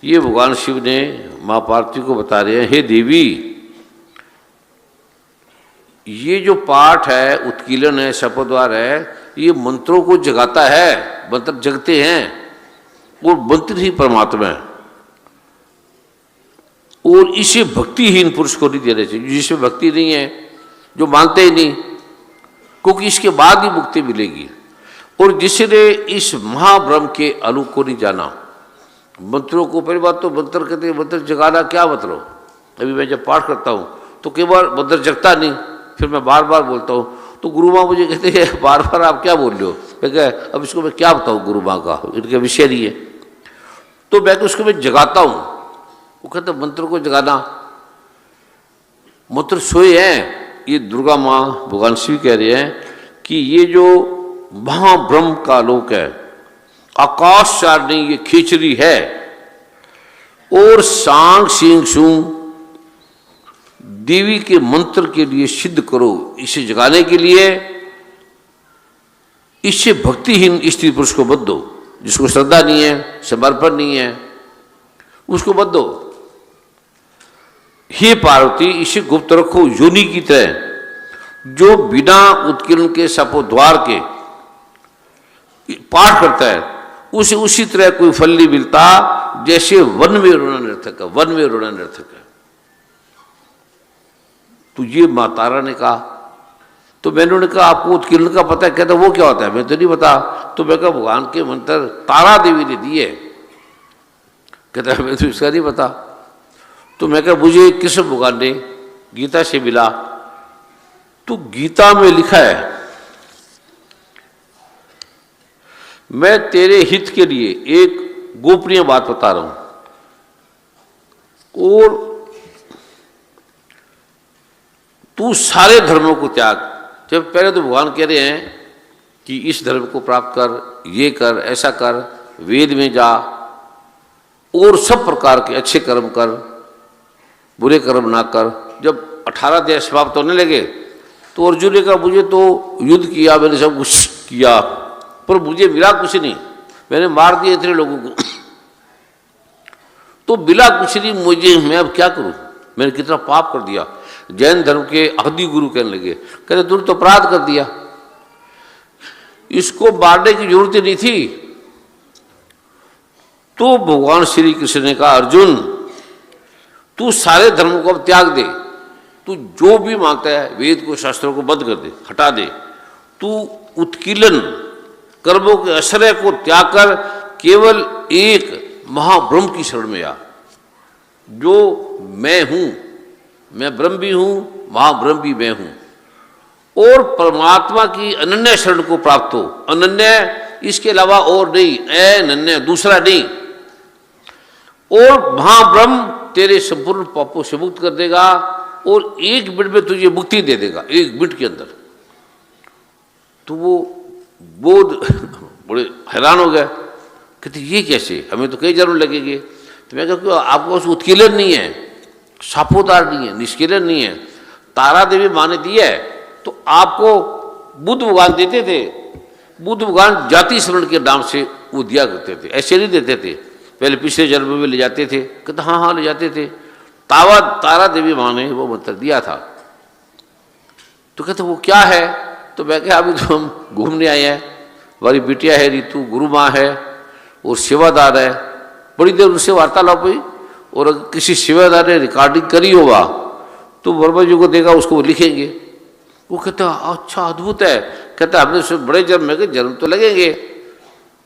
ये भगवान शिव ने माँ पार्वती को बता रहे हैं, हे देवी, ये जो पाठ है, उत्कीलन है, शपद्वार है, ये मंत्रों को जगाता है, मंत्र जगते हैं, और मंत्र ही परमात्मा है। और इसे भक्तिहीन पुरुष को नहीं देना चाहिए, जिसमें भक्ति नहीं है, जो मानते ही नहीं, क्योंकि इसके बाद ही मुक्ति मिलेगी। और जिसने इस महाब्रह्म के अलौकिक को नहीं जाना, मंत्रों को, पहली बात तो मंत्र कहते हैं, मंत्र जगाना क्या मतलब? अभी मैं जब पाठ करता हूँ तो केवल मंत्र जगता नहीं, फिर मैं बार बार बोलता हूँ, तो गुरु माँ मुझे कहते हैं बार बार आप क्या बोल रहे हो? मैं कह अब इसको मैं क्या बताऊँ, गुरु माँ का इनका विषय नहीं है। तो मैं उसको मैं जगाता हूँ, वो कहते मंत्र को जगाना, मंत्र सोए हैं। ये दुर्गा माँ भगवान शिव कह रहे हैं कि ये जो महाब्रह्म का लोक है, आकाश चारणी ये खिचड़ी है, और सांग सिंह सूंग देवी के मंत्र के लिए सिद्ध करो, इसे जगाने के लिए इससे भक्तिहीन स्त्री पुरुष को मत दो, जिसको श्रद्धा नहीं है, समर्पण नहीं है, उसको मत दो। हे पार्वती, इसे गुप्त रखो योनि की तरह, जो बिना उत्कीर्ण के शपद्वार के पाठ करता है, उसे उसी तरह कोई फल नहीं मिलता जैसे वन में रोना नर्तक है, वन में रोना नर्तक है। तो ये माँ तारा ने कहा, तो मैंने उन्हें कहा आपको उत्कीर्ण का पता है? कहता वो क्या होता है? मैं तो नहीं पता। तो मैं कहा भगवान के मंत्र तारा देवी ने दिए। कहता है मैं तो इसका नहीं पता। तो मैं कहा मुझे कृष्ण भगवान ने गीता से मिला, तो गीता में लिखा है, मैं तेरे हित के लिए एक गोपनीय बात बता रहा हूं, और तू सारे धर्मों को त्याग। जब पहले तो भगवान कह रहे हैं कि इस धर्म को प्राप्त कर, ये कर, ऐसा कर, वेद में जा, और सब प्रकार के अच्छे कर्म कर, बुरे कर्म ना कर। जब 18 अध्याय समाप्त होने लगे तो अर्जुन ने कहा मुझे तो युद्ध किया, मैंने सब कुछ किया, पर मुझे मिला कुछ नहीं, मैंने मार दिए इतने लोगों को, तो मिला कुछ नहीं मुझे, मैं अब क्या करूं, मैंने कितना पाप कर दिया। जैन धर्म के आदि गुरु कहने लगे, कहते तुमने तो अपराध कर दिया, इसको मारने की जरूरत ही नहीं थी। तो भगवान श्री कृष्ण ने कहा अर्जुन, तू सारे धर्मों को अब त्याग दे, तू जो भी मानता है वेद को, शास्त्रों को बंद कर दे, हटा दे, तू उत्कीलन कर्मों के आश्रय को त्याग कर केवल एक महाब्रह्म की शरण में आ, जो मैं हूं, मैं ब्रह्म भी हूं, महाब्रह्म भी मैं हूं, और परमात्मा की अनन्य शरण को प्राप्त हो। अनन्य, इसके अलावा और नहीं, अनन्य, दूसरा नहीं। और महाब्रह्म तेरे संपूर्ण पापों से मुक्त कर देगा, और एक मिनट में तुझे मुक्ति दे देगा, एक मिनट के अंदर। तो वो बोध बड़े हैरान हो गए, कहते ये कैसे, हमें तो कई जन्म लगेंगे। तो मैं कहूँ आपको उस उत्कीलन नहीं है, सापोदार नहीं है, निष्कीलन नहीं है, तारा देवी माँ ने दिया है। तो आपको बुद्ध भगवान देते थे, बुद्ध भगवान जाति स्मरण के नाम से वो दिया करते थे, ऐसे नहीं देते थे, पहले पिछले जन्म में ले जाते थे। कहते हाँ हाँ ले जाते थे। तारा देवी माँ ने वो मंत्र दिया था। तो कहते वो क्या है? तो मैं कहा अभी तो हम घूमने आए हैं, हमारी बिटिया है रीतु, गुरु माँ है और सेवादार है। बड़ी देर उनसे वार्तालाप हुई, और अगर किसी सेवादार ने रिकॉर्डिंग करी होगा तो वर्मा जी को देगा, उसको वो लिखेंगे। वो कहता अच्छा अद्भुत है। कहता हमने उसमें बड़े जन्म में जन्म तो लगेंगे,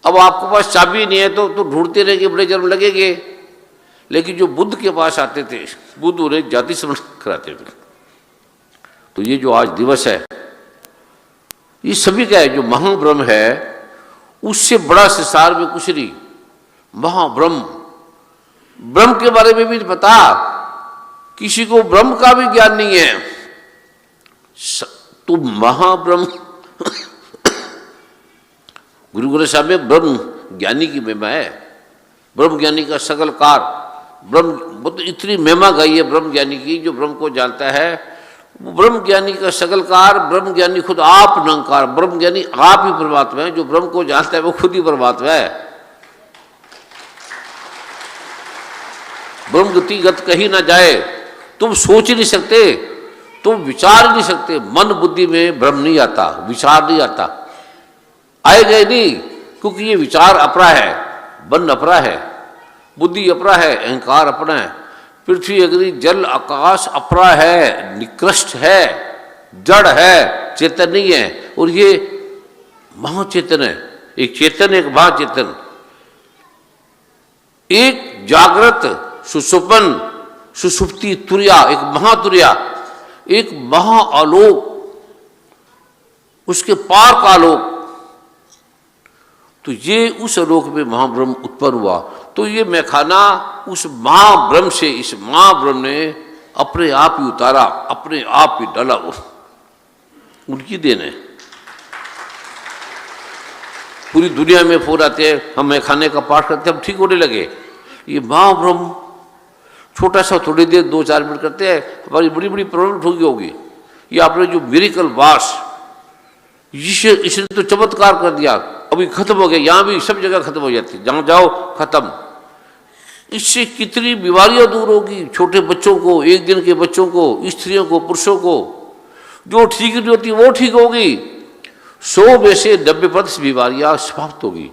अब आपके पास चाबी नहीं है तो ढूंढते रहेंगे, बड़े जन्म लगेंगे। लेकिन जो बुद्ध के पास आते थे, बुद्ध उन्हें जाति समझ कराते थे। तो ये जो आज दिवस है, ये सभी का है, जो महाब्रह्म है उससे बड़ा संसार में कुछ नहीं। महाब्रह्म, ब्रह्म के बारे में भी पता, किसी को ब्रह्म का भी ज्ञान नहीं है। तो महाब्रह्म गुरु ग्रंथ साहब में ब्रह्म ज्ञानी की महिमा है, ब्रह्म ज्ञानी का सकल कार, ब्रह्म तो इतनी महिमा गाई है ब्रह्म ज्ञानी की, जो ब्रह्म को जानता है वो ब्रह्म ज्ञानी का सकलकार, ब्रह्म ज्ञानी खुद आप निरंकार, ब्रह्म ज्ञानी आप ही परमात्मा है, जो ब्रह्म को जानता है वो खुद ही परमात्मा है। ब्रह्म गति गत कहीं ना जाए। तुम सोच ही नहीं सकते, तुम विचार ही नहीं सकते। मन बुद्धि में ब्रह्म नहीं आता, विचार नहीं आता, आएगा ही नहीं, क्योंकि ये विचार अपना है, मन अपना है, बुद्धि अपना है, अहंकार अपना है। पृथ्वी अग्नि जल आकाश अपना है, निकृष्ट है, जड़ है, चेतन नहीं है। और ये महाचेतन है, एक चेतन एक महाचेतन, एक जागृत सुसुपन सुसुप्ति तुर्या, एक महातुर्या, एक महाआलोक, उसके पार का आलोक। तो ये उस आलोक में महाब्रह्म उत्पन्न हुआ। तो ये मैखाना उस महाब्रह्म से, इस महाब्रह्म ने अपने आप ही उतारा, अपने आप ही डाला, उनकी देन है। पूरी दुनिया में फोन आते हैं, हम मैखाने का पाठ करते हैं, हम ठीक होने लगे। ये महाब्रह्म छोटा सा थोड़ी देर 2-4 मिनट करते हैं, हमारी बड़ी बड़ी प्रॉब्लम हो गई होगी। ये आपने जो मिरेकल वास, इसने तो चमत्कार कर दिया, अभी खत्म हो गया, यहां भी सब जगह खत्म हो जाती है, जहां जाओ खत्म। इससे कितनी बीमारियां दूर होगी, छोटे बच्चों को, एक दिन के बच्चों को, स्त्रियों को, पुरुषों को, जो ठीक नहीं होती वो ठीक होगी। 100 में से 90% बीमारियां समाप्त होगी,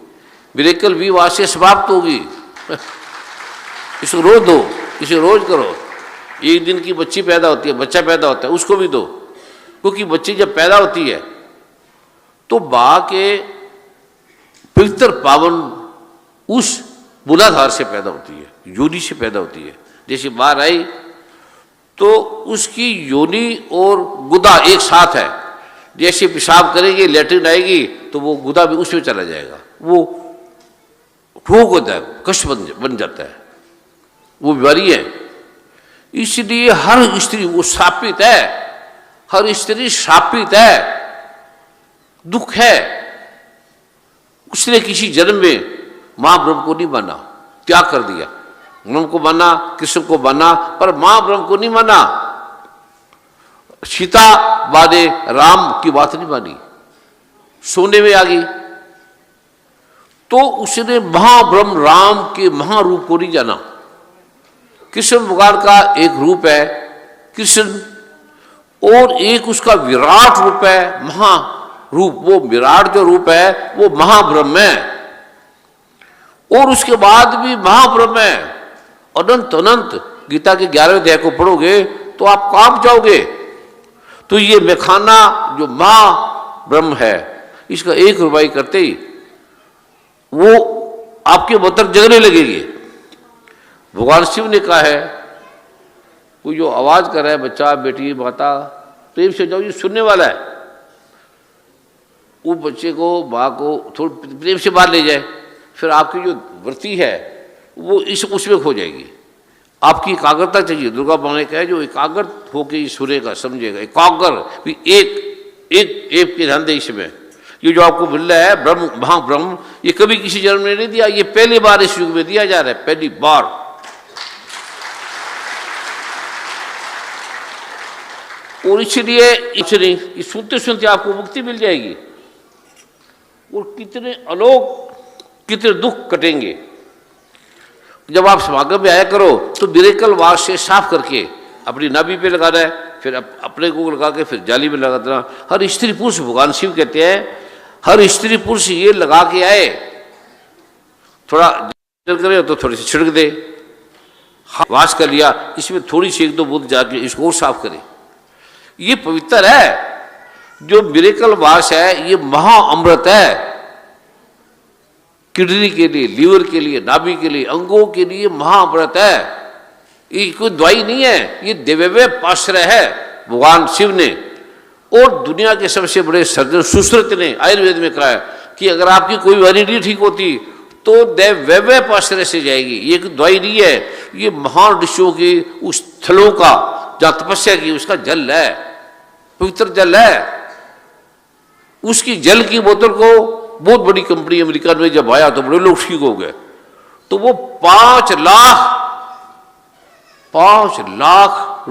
मिरेकल भी वहां से समाप्त होगी। इसको रोज दो, इसे रोज करो। एक दिन की बच्ची पैदा होती है, बच्चा पैदा होता है, उसको भी दो, क्योंकि बच्ची जब पैदा होती है तो मां के पवित्र पावन उस मूलाधार से पैदा होती है, योनि से पैदा होती है। जैसे बाहर आई तो उसकी योनि और गुदा एक साथ है, जैसे पेशाब करेंगे लेटरिन आएगी तो वो गुदा भी उसमें चला जाएगा, वो रोग होता है, कष्ट बन जाता है, वो बीमारी है। इसलिए हर स्त्री वो शापित है, हर स्त्री शापित है, दुख है। उसने किसी जन्म में मां ब्रह्म को नहीं माना, त्याग कर दिया। ब्रह्म को माना, कृष्ण को माना, पर मां ब्रह्म को नहीं माना। सीता बादे राम की बात नहीं मानी, सोने में आ गई। तो उसने महाब्रह्म राम के महारूप को नहीं जाना। कृष्ण भगवान का एक रूप है कृष्ण, और एक उसका विराट रूप है महारूप। वो विराट जो रूप है वो महाब्रह्म है, और उसके बाद भी महाब्रह्म है, अनंत अनंत। गीता के 11वें अध्याय को पढ़ोगे तो आप कांप जाओगे। तो ये मैखाना जो महाब्रह्म है, इसका एक रुबाई करते ही वो आपके भीतर जगने लगेगी। भगवान शिव ने कहा है, कोई जो आवाज कर रहा है, बच्चा बेटी माता, प्रेम से जाओ, ये सुनने वाला है, वो बच्चे को माँ को थोड़ा प्रेम से बाहर ले जाए, फिर आपकी जो वृत्ति है वो उसमें खो जाएगी। आपकी एकाग्रता चाहिए। दुर्गा माँ ने कहा जो एकाग्र होकर ये सुनेगा, समझेगा, एकाग्र, एक के ध्यान दे इसमें। ये जो आपको मिल रहा है ब्रह्म, महाब्रह्म, ये कभी किसी जन्म ने नहीं दिया, ये पहली बार इस युग में दिया जा रहा है, पहली बार। और इसलिए सुनते सुनते आपको मुक्ति मिल जाएगी, और कितने आलोक, कितने दुख कटेंगे। जब आप समागम में आया करो तो मिरेकल वाश से साफ करके अपनी नाभि पे लगाना है, फिर अपने को लगा के फिर जाली में लगा देना। हर स्त्री पुरुष, भगवान शिव कहते हैं, हर स्त्री पुरुष ये लगा के आए, थोड़ा करे तो थोड़ी सी छिड़क दे, वाश कर लिया, इसमें थोड़ी सी 1-2 बूंद जाके इसको और साफ करे। ये पवित्र है। जो मिरेकल वाश है ये महा अमृत है, किडनी के लिए, लीवर के लिए, नाभि के लिए, अंगों के लिए महाअमृत है। ये कोई दवाई नहीं है, ये दिव्य पाश्रय है भगवान शिव ने। और दुनिया के सबसे बड़े सर्जन सुश्रुत ने आयुर्वेद में कहा है कि अगर आपकी कोई बीमारी नहीं ठीक होती तो दिव्य पाश्रय से जाएगी। ये कोई दवाई नहीं है, ये महान ऋषियों की उस स्थलों का जहाँ तपस्या की उसका जल है, पवित्र जल है। उसकी जल की बोतल को बहुत बड़ी कंपनी अमेरिका में जब आया तो बड़े लोग ठीक हो गए। तो वो 5 लाख